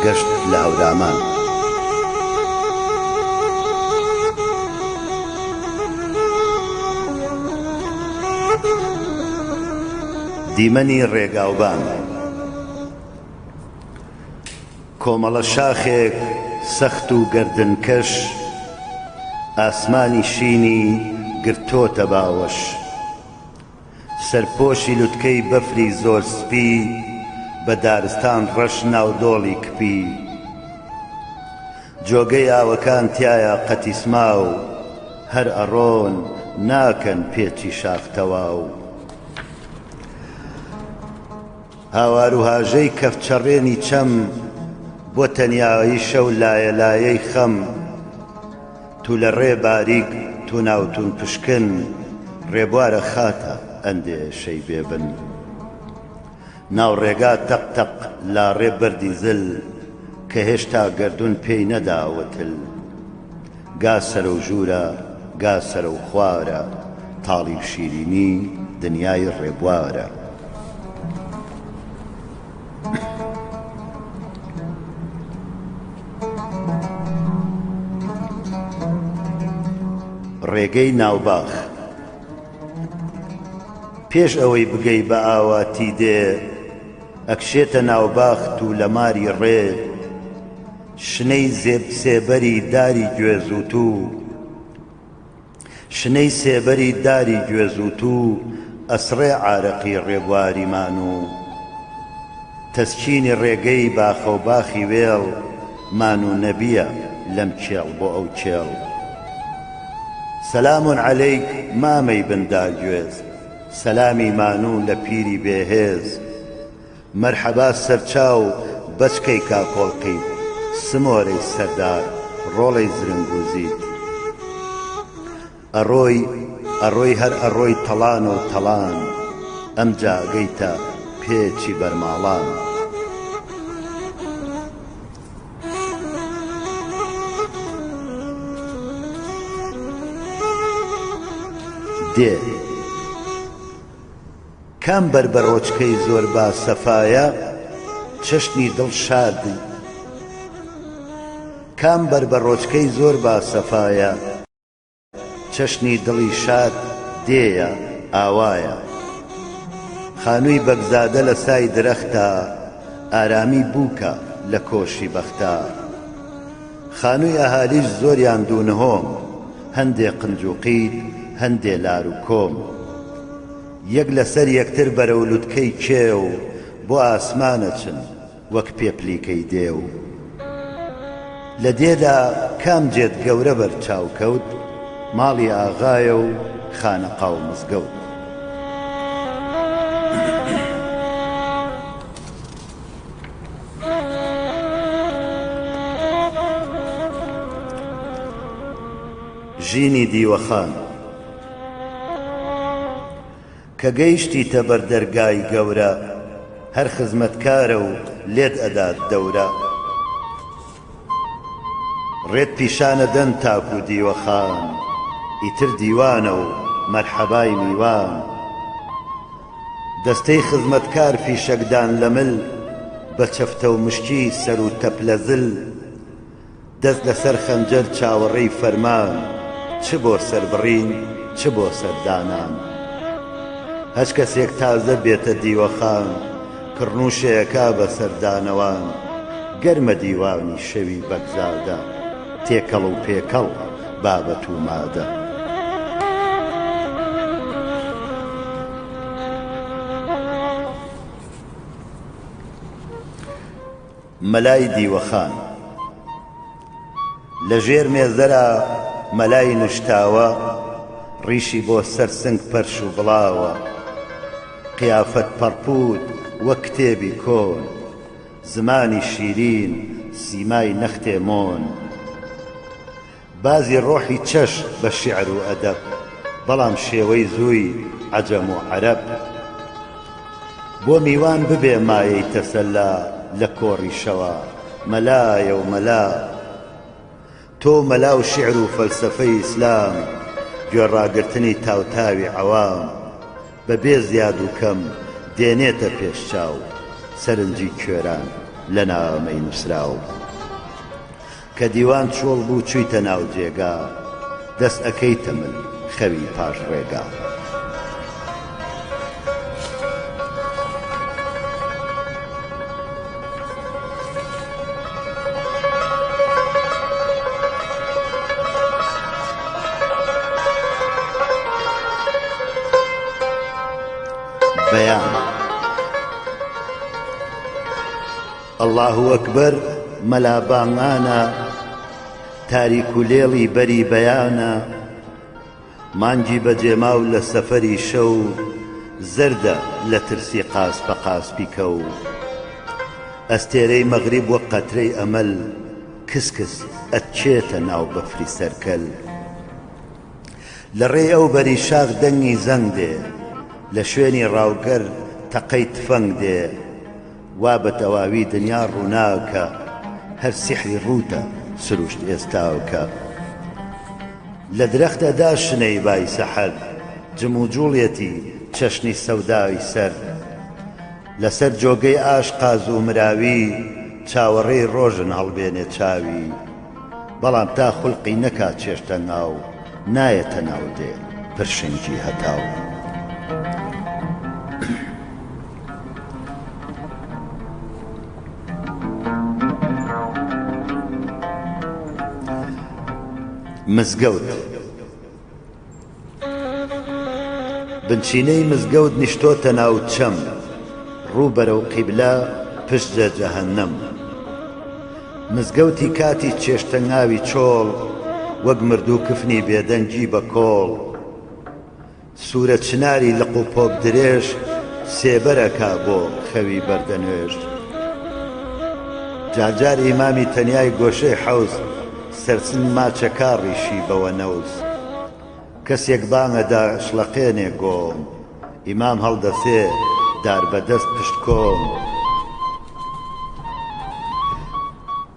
گەشت لە هەورامان. دیمەنی ڕێگاوبان کۆمەڵە شاخێک سەخت و گەردنکەش، ئاسمانی شینی گرتۆتە باوەش، سەرپۆشی لوتکەی بەفری زۆر سپی، بە دارستان ڕەش ناودۆڵی کپی، جۆگەی ئاوەکان تایە قەتیسما و هەر ئەڕۆن ناکەن پێچی شاختەواو، هاوار و هاژەی کەفچەڕێنی چەم، بۆ تەنیایی شەو لایە لایەی خەم، تو لە ڕێ باریک تو ناوتون پشکن، ڕێبوارە خاتە ئەندێشەی بێبن، ناو ڕێگا تەقتەق لاڕێ بەردی زل، کە هێشتا گەردون پێی نەداوەتل، گا سەرە و ژوورە گا سەرە و خوارە، تاڵی شیرینی دنیای ڕێبوارە. ڕێگەی ناوباخ پێش ئەوەی بگەی بە ئاواتی دێ، ئەکشێتە ناوباخت و لە ماری ڕێ، شنەی سێبەری داری گوێز و تو، شنەی سێبەری داری گوێز و تو، ئەسڕێ عارەقی ڕێبواریمان و تەسکینی ڕێگەی باخە و باخی وێڵ، مان و نەبیە لەم کێڵ بۆ ئەو کێڵ. سەلام عەلەیک مامەی بنداگوێز، سەلامی مانوو لە پیری بێهێز، مەرحەبا سەرچاو بەچکەی کاکۆڵقیت، سمۆرەی سەردار ڕۆڵەی زرنگوزیت، ئەڕۆی هەر ئەڕۆی تەڵان و تەڵان، ئەمجا گەیتە پێچی بەرماڵان. دێ کام بەربەڕۆچکەی زۆر با سەفایە، چەشنی دڵ شادی، کام بەربەڕۆچکەی زۆر با سەفایە، چەشنی دڵی شاد دێیە ئاوایە، خانووی بەگزادە لە سای درەختە، ئارامی بووکە لە کۆشی بەختە، خانووی ئەهالیش زۆریان دوونهۆم، هەندێ قنجوقیت هەندێ لار و کۆم، یەک لەسەر یەکتر بەرەو لوتکەی کێو، بۆ ئاسمانە چن وەک پێپلیکەی دێو. لە دێدا کام جێت گەورە بەرچاوکەوت، ماڵی ئاغایە و خانەقا و مزگەوت. ژینی دیوەخان کە گەیشتیتە بەردەرگای گەورە، هەر خزمەتکارە و لێت ئەدات دەورە، ڕێت پیشانە دەن تاک و دیوەخان، ئیتر دیوانە و مەرحەبای میوان، دەستەی خزمەتکار فیشەکدان لە مل، بە چەفتە و مشکی سەر و تەپلەزل، دەست لەسەر خەنجەر چاوەڕێی فەرمان، چ بۆ سەربڕین چ بۆ سەردانان، هەچ کەسێک تازە بێتە دیوەخان، کڕنووشەیەکا بە سەردانەوان، گەرمە دیوانی شەوی بەگزادە، تێکەڵ و پێکەڵ بابەت و مادە. مەلای دیوەخان لە ژێر مێزەرا مەلای نوشتاوە، ڕیشی بۆ سەر سنگ پەرش و بڵاوە، قیافەت پەڕپوت وەک کتێبی کۆن، زمانی شیرین سیمای نەختێ مۆن، بازی ڕۆحی چەش بە شیعر و ئەدەب، بەڵام شێوەی زووی عەجەم و عەرەب، بۆ میوان ببێ مایەی تەسەلا، لە کۆڕی شەوە مەلایە و مەلا، تۆ مەلا و شیعر و فەلسەفەی ئیسلام، گوێڕاگرتنی تاوتاوی عەوام، بەبێ زیاد و کەم دێنێتە پێش چاو سەرنجی کوێران لە نامەی نووسراو کە دیوان چۆڵ بوو چوویتە ناو جێگا دەست ئەەکەیتە من خەوی پاش ڕێگا بەیان الله ئەکبەر مەلا بانگانە تاریک و لێڵی بەری بەیانە مانگی بەجێماو لە سەفەری شەو زەردە لە ترسی قاسپە قاسپیکە و ئەستێرەی مەغریب وەک قەترەی ئەمەل کسکس ئەچێتە ناو بەفری سەرکەل لە ڕێ ئەو بەری شاخ دەنگی زەنگ دێ لە شوێنی ڕاوگەر تەقەی تفەنگ دێ وا بە تەواوی دنیا ڕووناکە هەر سیحری ڕووتە سروشت ئێستاوکە لە درەختەدا شنەی بای سەحەر جم و جوڵیەتی چەشنی سەوداوی سەر لەسەر جۆگەی ئاش قاز و مراوی چاوەڕێی ڕۆژن هەڵبێنێ چاوی بەڵام تا خوڵقی نەکا چێشتە ناو نایەتە ناو دێ پرشنگی هەتاو مزگەوت بنچینەی مزگەوت نیشتۆتە ناو چەم ڕوو بەرەو قیبلە پشتە جەهەنەم مزگەوتی کاتی چێشتەنگاوی چۆڵ وەک مردوو کفنی بێدەنگی بە کۆڵ سوورە چناری لە قوپۆک درێژ سێبەرەکا بۆ خەوی بەردەنوێژ جارجار ئیمامی تەنیای گۆشەی حەوز سەرچن ماچەکاڕیشی بەوە نەوز کەسێک بانگەدا شڵەقێنێ گۆم ئیمام هەڵدەسێ دار بەدەست پشت کۆم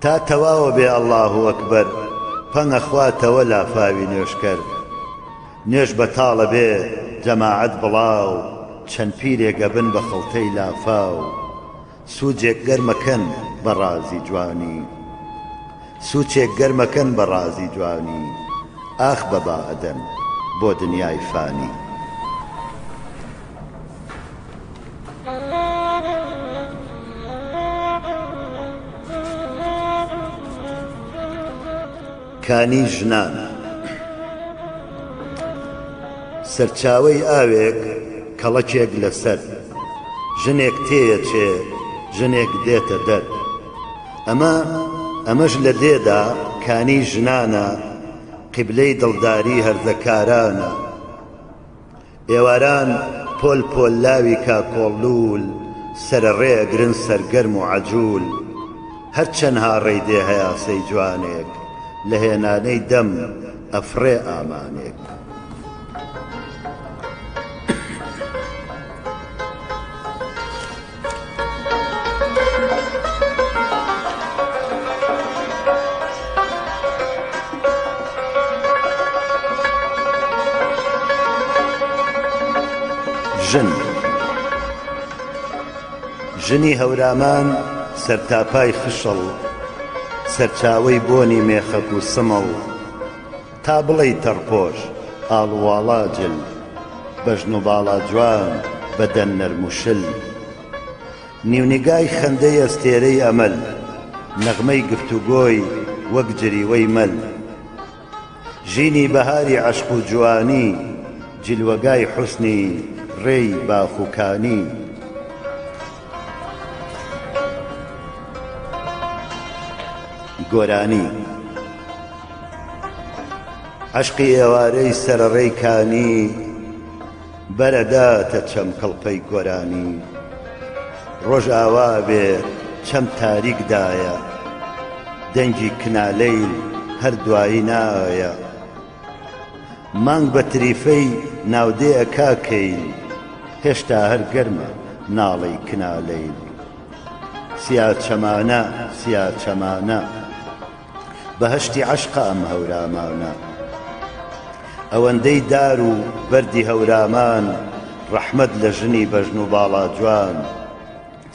تا تەواوە بێ ئەڵڵاهو ئەکبەر پەنگە خواتەوە لافاوی نوێشکەر نوێژ بەتاڵە بێ جەماعەت بڵاو چەند پیرێگە بن بە خەڵتەی لافاو سووجێک گەرمەکەن بە ڕازی جوانی سوچێک گەرمەکەن بە ڕازی جوانی ئاخ بەبا ئەدەن بۆ دنیای فانی کانی ژنان سەرچاوەی ئاوێک کەڵەکێک لەسەر ژنێک تێیەچێ ژنێک دێتە دەر ئەمەش لە دێدا کانی ژنانە قیبلەی دڵداری هەرزەکارانە ئێواران پۆل پۆل لاوی کاکۆڵلول سەرەڕێ ئەگرن سەرگەرم و عەجوول هەرچەند هاڕەی دێ هەیاسەی جوانێک لە هێنانەی دەم ئەفڕێ ئامانێک ژنی هەورامان سەرتاپای خشەڵ سەرچاوەی بۆنی مێخەک و سمەڵ تا بڵێی تەڕپۆش ئاڵواڵا جل بەژن و باڵا جوان بەدەن نەرم و شل نیونیگای خەندەی ئەستێرەی ئەمەل نەغمەی گفتوگۆی وەک جریوەی مەل ژینی بەهاری عەشق و جوانی جلوەگای حوسنی ڕێی باخوکانی گۆرانی عەشقی ئێوارەی سەرەڕێی کانی بەرەداتە چەم کەڵپەی گۆرانی ڕۆژ ئاوا بێ چەم تاریکدایە دەنگی کنالەیل هەر دوایی نایە مانگ بە تریفەی ناودێ ئەکاکەیل هێشتا هەر گەرمە ناڵەی کنالەیل سیا چەمانە سیا چەمانە بەهەشتی عەشقە ئەم هەورامانە ئەوەندەی دار و بەردی هەورامان ڕەحمەت لە ژنی بەژن و باڵا جوان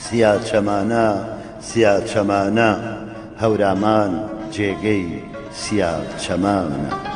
سیا چەمانە سیا چەمانە هەورامان جێگەی سیا چەمانە